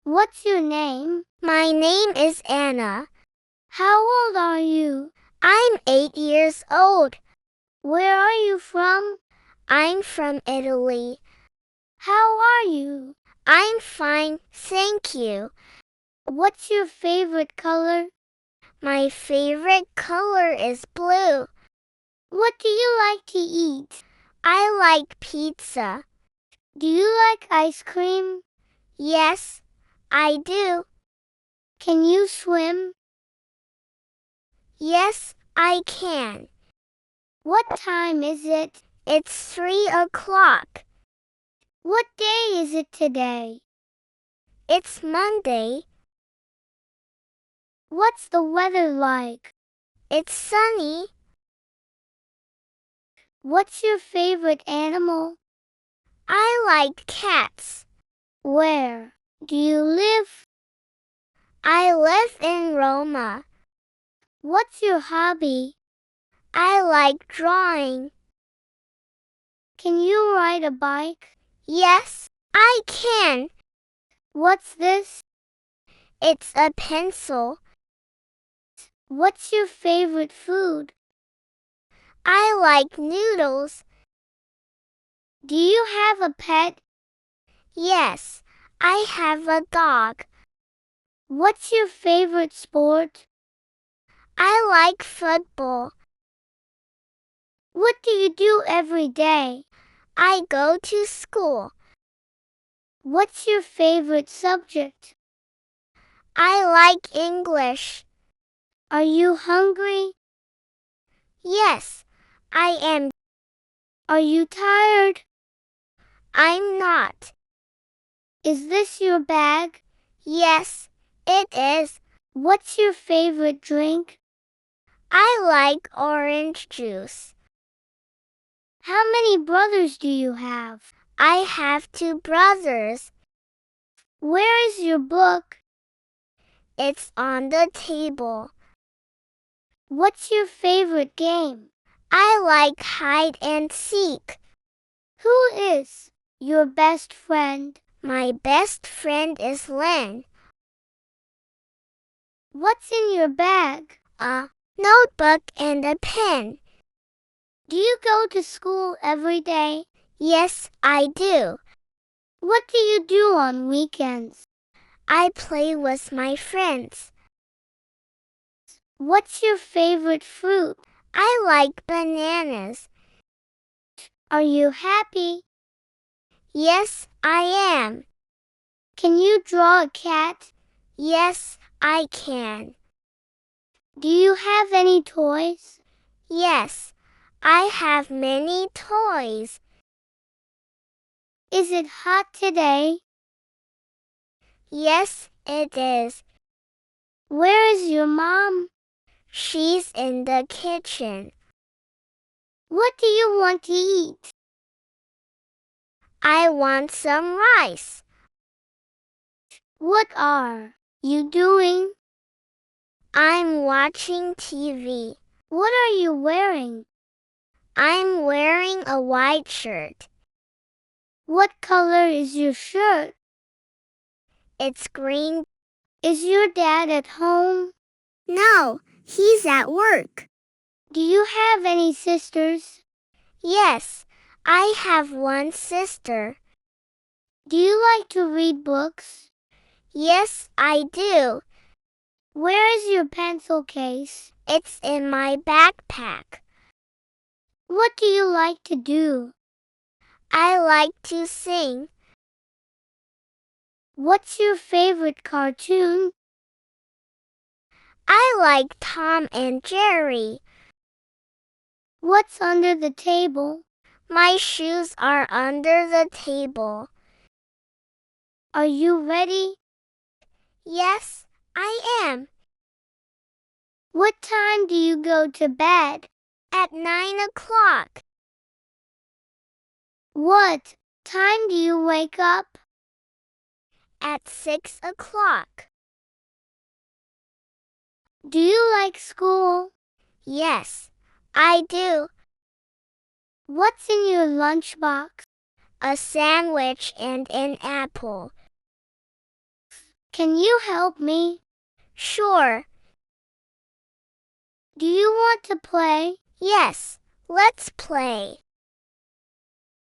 What's your name? My name is Anna. How old are you? I'm 8 years old. Where are you from? I'm from Italy. How are you? I'm fine, thank you. What's your favorite color? My favorite color is blue. What do you like to eat? I like pizza. Do you like ice cream? Yes, I do. Can you swim? Yes, I can. What time is it? It's 3 o'clock. What day is it today? It's Monday. What's the weather like? It's sunny. What's your favorite animal? I like cats. Where do you live? I live in Roma. What's your hobby? I like drawing. Can you ride a bike? Yes, I can. What's this? It's a pencil. What's your favorite food? I like noodles. Do you have a pet? Yes, I have a dog. What's your favorite sport? I like football. What do you do every day? I go to school. What's your favorite subject? I like English. Are you hungry? Yes, I am. Are you tired? I'm not. Is this your bag? Yes, it is. What's your favorite drink? I like orange juice. How many brothers do you have? I have 2 brothers. Where is your book? It's on the table. What's your favorite game? I like hide and seek. Who is your best friend? My best friend is Lynn. What's in your bag? A notebook and a pen. Do you go to school every day? Yes, I do. What do you do on weekends? I play with my friends. What's your favorite fruit? I like bananas. Are you happy? Yes, I am. Can you draw a cat? Yes, I can. Do you have any toys? Yes, I have many toys. Is it hot today? Yes, it is. Where is your mom? She's in the kitchen. What do you want to eat? I want some rice. What are you doing? I'm watching TV. What are you wearing? I'm wearing a white shirt. What color is your shirt? It's green. Is your dad at home? No, he's at work. Do you have any sisters? Yes, I have one sister. Do you like to read books? Yes, I do. Where is your pencil case? It's in my backpack. What do you like to do? I like to sing. What's your favorite cartoon? I like Tom and Jerry. What's under the table? My shoes are under the table. Are you ready? Yes, I am. What time do you go to bed? At 9 o'clock. What time do you wake up? At 6 o'clock. Do you like school? Yes, I do. What's in your lunchbox? A sandwich and an apple. Can you help me? Sure. Do you want to play? Yes, let's play.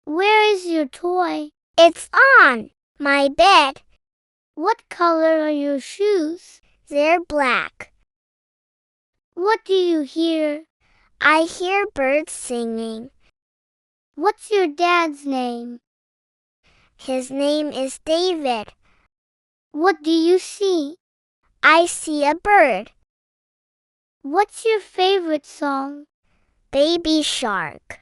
Where is your toy? It's on my bed. What color are your shoes? They're black. What do you hear? I hear birds singing. What's your dad's name? His name is David. What do you see? I see a bird. What's your favorite song? Baby Shark.